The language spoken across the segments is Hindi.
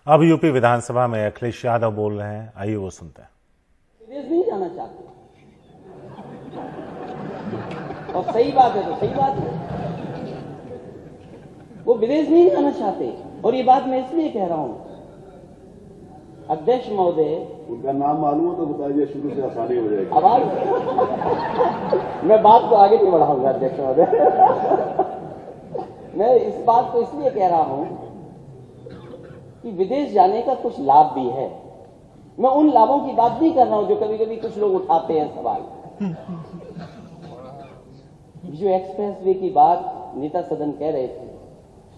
अब यूपी विधानसभा में अखिलेश यादव बोल रहे हैं, आइए वो सुनते हैं। विदेश नहीं जाना चाहते और सही बात है, तो सही बात है, वो विदेश नहीं जाना चाहते। और ये बात मैं इसलिए कह रहा हूं, अध्यक्ष महोदय, उनका नाम मालूम हो तो बताइए, शुरू से आसानी हो जाएगी। आवाज मैं बात को आगे नहीं बढ़ाऊंगा अध्यक्ष महोदय। मैं इस बात को इसलिए कह रहा हूं कि विदेश जाने का कुछ लाभ भी है। मैं उन लाभों की बात नहीं कर रहा हूं जो कभी कभी कुछ लोग उठाते हैं सवाल। जो एक्सप्रेस वे की बात नेता सदन कह रहे थे,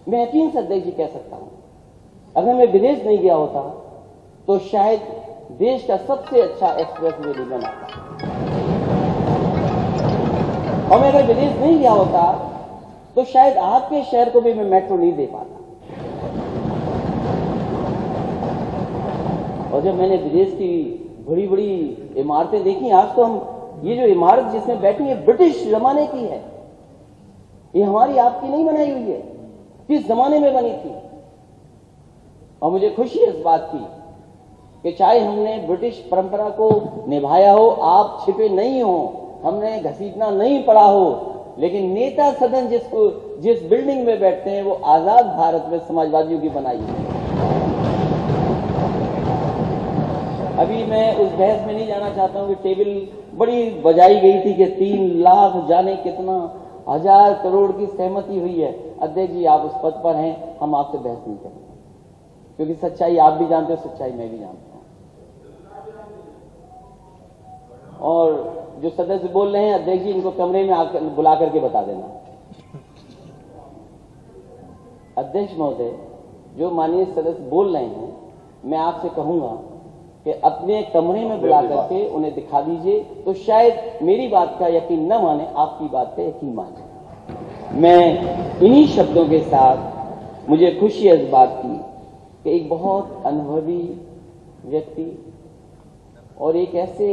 मैं यकीन से अध्यक्ष जी कह सकता हूं, अगर मैं विदेश नहीं गया होता तो शायद देश का सबसे अच्छा एक्सप्रेस वे नहीं बनाता, और मैं अगर विदेश नहीं गया होता तो शायद आपके शहर को भी मैं मेट्रो नहीं दे पाता। और जब मैंने विदेश की बड़ी बड़ी इमारतें देखी, आज तो हम ये जो इमारत जिसमें बैठी है ब्रिटिश जमाने की है, ये हमारी आपकी नहीं बनाई हुई है, किस जमाने में बनी थी। और मुझे खुशी है इस बात की कि चाहे हमने ब्रिटिश परंपरा को निभाया हो, आप छिपे नहीं हो, हमने घसीटना नहीं पड़ा हो, लेकिन नेता सदन जिस बिल्डिंग में बैठते हैं वो आजाद भारत में समाजवादियों की बनाई है। अभी मैं उस बहस में नहीं जाना चाहता हूं कि टेबल बड़ी बजाई गई थी कि 3 लाख जाने कितना 1000 करोड़ की सहमति हुई है। अध्यक्ष जी, आप उस पद पर हैं, हम आपसे बहस नहीं करेंगे, क्योंकि सच्चाई आप भी जानते हो, सच्चाई मैं भी जानता हूं। और जो सदस्य बोल रहे हैं, अध्यक्ष जी इनको कमरे में आकर बुला करके बता देना। अध्यक्ष महोदय, जो माननीय सदस्य बोल रहे हैं, मैं आपसे कहूंगा कि अपने कमरे में बुला करके उन्हें दिखा दीजिए, तो शायद मेरी बात का यकीन न माने, आपकी बात का यकीन माने। मैं इन्हीं शब्दों के साथ, मुझे खुशी है इस बात की कि एक बहुत अनुभवी व्यक्ति और एक ऐसे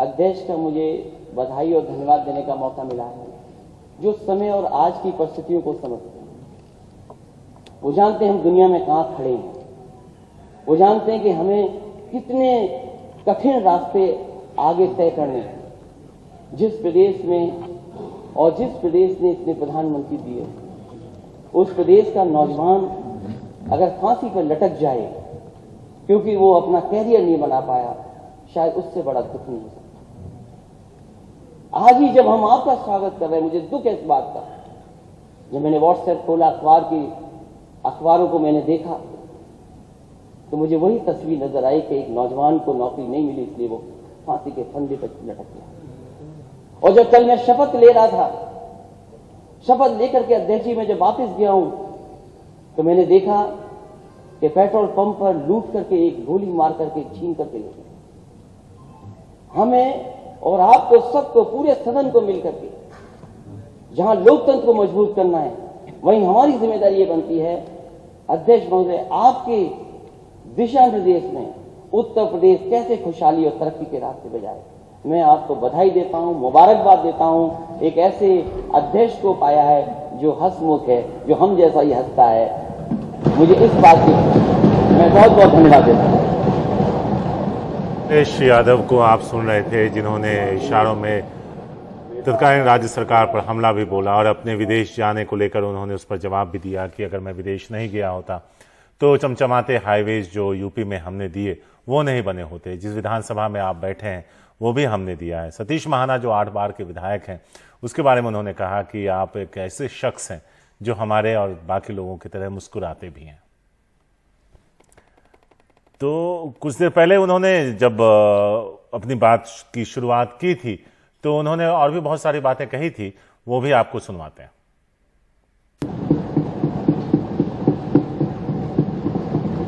अध्यक्ष का मुझे बधाई और धन्यवाद देने का मौका मिला है जो समय और आज की परिस्थितियों को समझते हैं। वो जानते हैं हम दुनिया में कहां खड़े हैं, वो जानते हैं कि हमें कितने कठिन रास्ते आगे तय करने हैं। जिस प्रदेश में और जिस प्रदेश ने इतने प्रधानमंत्री दिए, उस प्रदेश का नौजवान अगर फांसी पर लटक जाए क्योंकि वो अपना कैरियर नहीं बना पाया, शायद उससे बड़ा दुख नहीं हो सकता। आज ही जब हम आपका स्वागत कर रहे हैं, मुझे दुख है इस बात का। जब मैंने व्हाट्सएप खोला, अखबारों को मैंने देखा, तो मुझे वही तस्वीर नजर आई कि एक नौजवान को नौकरी नहीं मिली, इसलिए वो फांसी के फंदे पर लटक गया। और जब कल मैं शपथ ले रहा था, शपथ लेकर के अध्यक्ष जी मैं जब वापस गया हूं, तो मैंने देखा कि पेट्रोल पंप पर लूट करके एक गोली मार करके छीन करके ले गए। हमें और आपको, सबको, पूरे सदन को मिलकर के जहां लोकतंत्र को मजबूत करना है, वहीं हमारी जिम्मेदारी ये बनती है, अध्यक्ष महोदय, आपके दिशा निर्देश में उत्तर प्रदेश कैसे खुशहाली और तरक्की के रास्ते पे जाए। मैं आपको बधाई देता हूं, मुबारकबाद देता हूं। एक ऐसे अध्यक्ष को पाया है जो हंसमुख है, जो हम जैसा ही हंसता है। मुझे इस बात की मैं बहुत बहुत धन्यवाद देता हूं। अखिलेश यादव को आप सुन रहे थे, जिन्होंने इशारों में तत्कालीन राज्य सरकार पर हमला भी बोला और अपने विदेश जाने को लेकर उन्होंने उस पर जवाब भी दिया कि अगर मैं विदेश नहीं गया होता तो चमचमाते हाईवेज जो यूपी में हमने दिए वो नहीं बने होते। जिस विधानसभा में आप बैठे हैं वो भी हमने दिया है। सतीश महाना जो 8 बार के विधायक हैं, उसके बारे में उन्होंने कहा कि आप एक ऐसे शख्स हैं जो हमारे और बाकी लोगों की तरह मुस्कुराते भी हैं। तो कुछ देर पहले उन्होंने जब अपनी बात की शुरुआत की थी तो उन्होंने और भी बहुत सारी बातें कही थी, वो भी आपको सुनवाते हैं।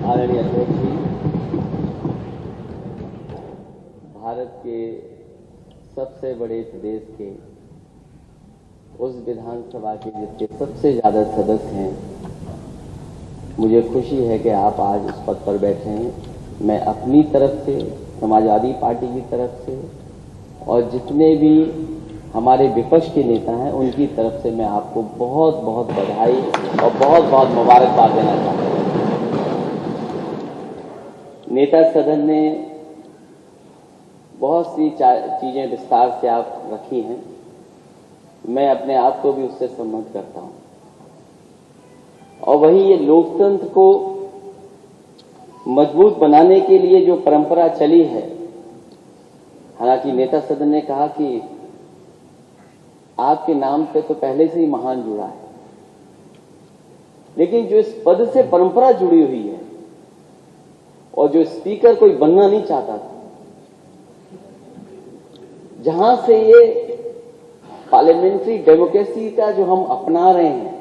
आदरणीय अध्यक्ष जी, भारत के सबसे बड़े प्रदेश के उस विधानसभा के जिसके सबसे ज्यादा सदस्य हैं, मुझे खुशी है कि आप आज उस पद पर बैठे हैं। मैं अपनी तरफ से, समाजवादी पार्टी की तरफ से और जितने भी हमारे विपक्ष के नेता हैं उनकी तरफ से मैं आपको बहुत बहुत बधाई और बहुत बहुत मुबारकबाद देना चाहता हूं। नेता सदन ने बहुत सी चीजें विस्तार से आप रखी हैं, मैं अपने आप को भी उससे सहमत करता हूं। और वही ये लोकतंत्र को मजबूत बनाने के लिए जो परंपरा चली है, हालांकि नेता सदन ने कहा कि आपके नाम पे तो पहले से ही महान जुड़ा है, लेकिन जो इस पद से परंपरा जुड़ी हुई है और जो स्पीकर कोई बनना नहीं चाहता था, जहां से ये पार्लियामेंट्री डेमोक्रेसी का जो हम अपना रहे हैं,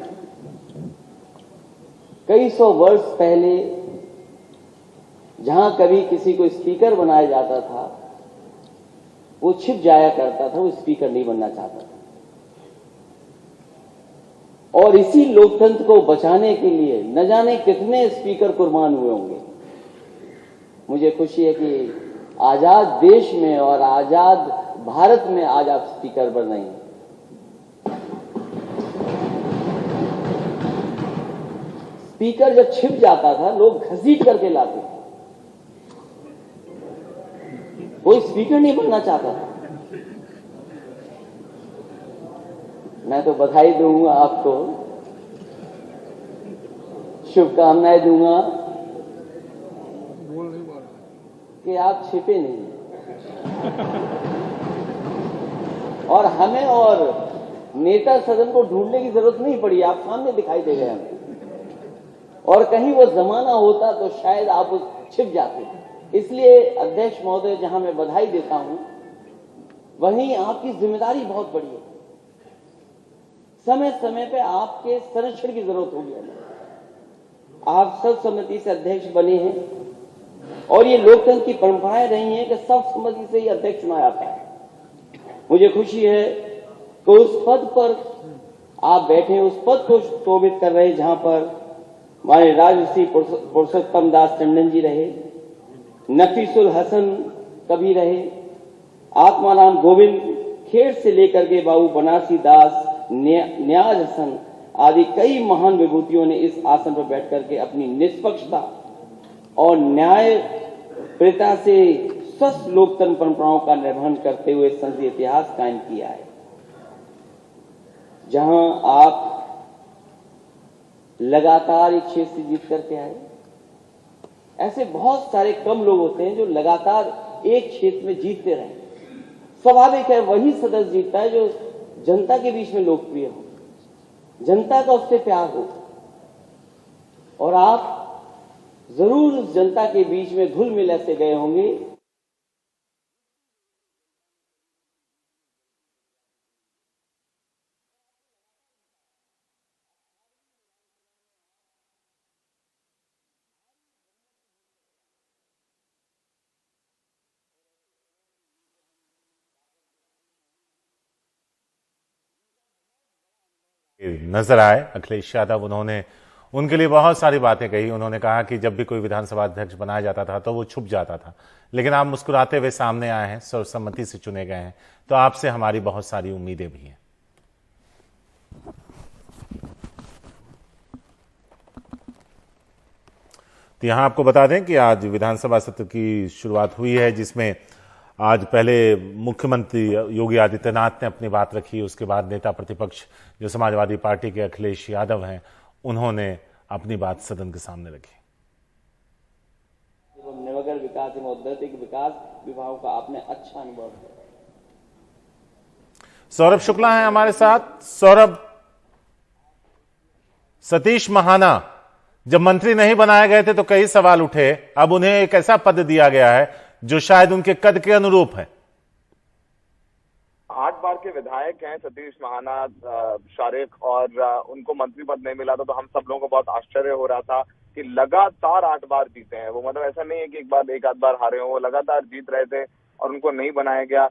कई सौ वर्ष पहले जहां कभी किसी को स्पीकर बनाया जाता था, वो छिप जाया करता था, वो स्पीकर नहीं बनना चाहता था। और इसी लोकतंत्र को बचाने के लिए न जाने कितने स्पीकर कुर्बान हुए होंगे। मुझे खुशी है कि आजाद देश में और आजाद भारत में आज आप स्पीकर बन रहे हैं। स्पीकर जब छिप जाता था, लोग घसीट करके लाते थे, कोई स्पीकर नहीं बनना चाहता था। मैं तो बधाई दूंगा आपको, शुभकामनाएं दूंगा कि आप छिपे नहीं और हमें और नेता सदन को ढूंढने की जरूरत नहीं पड़ी, आप सामने दिखाई दे गए हमें। और कहीं वो जमाना होता तो शायद आप छिप जाते। इसलिए अध्यक्ष महोदय, जहां मैं बधाई देता हूं, वहीं आपकी जिम्मेदारी बहुत बड़ी है। समय समय पे आपके संरक्षण की जरूरत होगी हमें। आप सर्वसम्मति से अध्यक्ष बने हैं और ये लोकतंत्र की परंपराएं रही हैं कि सर्वसम्मति से ही अध्यक्ष चुना जाता है। मुझे खुशी है कि उस पद पर आप बैठे, उस पद को शोभित कर रहे, जहां पर हमारे राजर्षि पुरुषोत्तम दास टंडन जी रहे, नफीसुल हसन कभी रहे, आत्माराम गोविंद खेड़ से लेकर के बाबू बनारसी दास, न्याज हसन आदि कई महान विभूतियों ने इस आसन पर बैठ करके अपनी निष्पक्षता और न्यायप्रियता से स्वस्थ लोकतंत्र परंपराओं का निर्वहन करते हुए संसदीय इतिहास कायम किया है। जहां आप लगातार एक क्षेत्र से जीत करके आए, ऐसे बहुत सारे कम लोग होते हैं जो लगातार एक क्षेत्र में जीतते रहे। स्वाभाविक है वही सदस्य जीतता है जो जनता के बीच में लोकप्रिय हो, जनता का उससे प्यार हो। और आप जरूर उस जनता के बीच में घुल मिल ऐसे गए होंगे नजर आए अखिलेश यादव। उन्होंने उनके लिए बहुत सारी बातें कही। उन्होंने कहा कि जब भी कोई विधानसभा अध्यक्ष बनाया जाता था तो वो छुप जाता था, लेकिन आप मुस्कुराते हुए सामने आए हैं, सर्वसम्मति से चुने गए हैं, तो आपसे हमारी बहुत सारी उम्मीदें भी हैं। तो यहां आपको बता दें कि आज विधानसभा सत्र की शुरुआत हुई है, जिसमें आज पहले मुख्यमंत्री योगी आदित्यनाथ ने अपनी बात रखी। उसके बाद नेता प्रतिपक्ष जो समाजवादी पार्टी के अखिलेश यादव हैं, उन्होंने अपनी बात सदन के सामने रखी। नगर विकास एवं औद्योगिक विकास विभाग का आपने अच्छा अनुभव है। सौरभ शुक्ला हैं हमारे साथ। सौरभ, सतीश महाना जब मंत्री नहीं बनाए गए थे तो कई सवाल उठे, अब उन्हें एक ऐसा पद दिया गया है जो शायद उनके कद के अनुरूप है। 8 बार के विधायक हैं सतीश महाना, शारिक, और उनको मंत्री पद नहीं मिला था तो हम सब लोगों को बहुत आश्चर्य हो रहा था कि लगातार 8 बार जीते हैं वो। मतलब ऐसा नहीं है कि एक आध बार हारे हो, वो लगातार जीत रहे थे और उनको नहीं बनाया गया।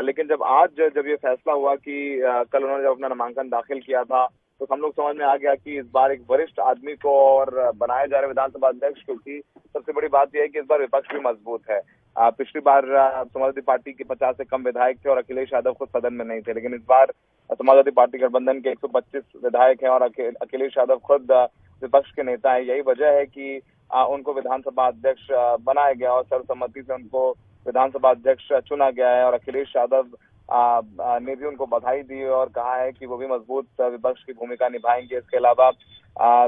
लेकिन जब ये फैसला हुआ कि कल उन्होंने जब अपना नामांकन दाखिल किया था तो हम लोग समझ में आ गया कि इस बार एक वरिष्ठ आदमी को और बनाया जा रहा है विधानसभा अध्यक्ष, क्योंकि सबसे बड़ी बात यह है कि इस बार विपक्ष भी मजबूत है। पिछली बार समाजवादी पार्टी के 50 से कम विधायक थे और अखिलेश यादव खुद सदन में नहीं थे, लेकिन इस बार समाजवादी पार्टी गठबंधन के 125 विधायक हैं और अखिलेश यादव खुद विपक्ष के नेता है। यही वजह है कि उनको विधानसभा अध्यक्ष बनाया गया और सर्वसम्मति से उनको विधानसभा अध्यक्ष चुना गया है। और अखिलेश यादव ने भी उनको बधाई दी और कहा है कि वो भी मजबूत विपक्ष की भूमिका निभाएंगे। इसके अलावा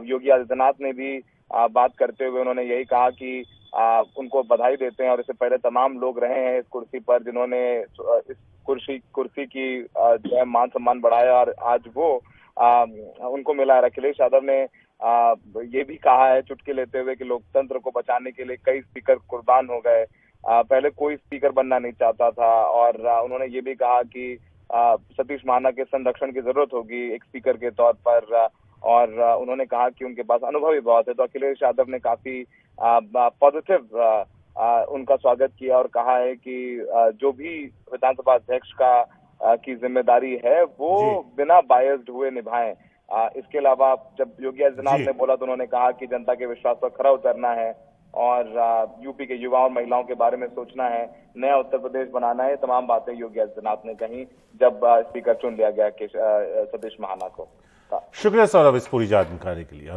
योगी आदित्यनाथ ने भी बात करते हुए उन्होंने यही कहा कि उनको बधाई देते हैं और इससे पहले तमाम लोग रहे हैं इस कुर्सी पर जिन्होंने इस कुर्सी की जो है मान सम्मान बढ़ाया और आज वो उनको मिला है। अखिलेश यादव ने ये भी कहा है चुटकी लेते हुए कि लोकतंत्र को बचाने के लिए कई स्पीकर कुर्बान हो गए। पहले कोई स्पीकर बनना नहीं चाहता था और उन्होंने ये भी कहा कि सतीश महाना के संरक्षण की जरूरत होगी एक स्पीकर के तौर पर और उन्होंने कहा कि उनके पास अनुभव भी बहुत है। तो अखिलेश यादव ने काफी पॉजिटिव उनका स्वागत किया और कहा है कि जो भी विधानसभा अध्यक्ष की जिम्मेदारी है वो बिना बायस्ड हुए निभाएं। इसके अलावा जब योगी आदित्यनाथ ने बोला तो उन्होंने कहा कि जनता के विश्वास पर खरा उतरना है और यूपी के युवाओं और महिलाओं के बारे में सोचना है, नया उत्तर प्रदेश बनाना है। तमाम बातें योगी आदित्यनाथ ने कही जब स्पीकर चुन लिया गया सतीश महाना को। शुक्रिया सौरभ इस पूरी जानकारी के लिए।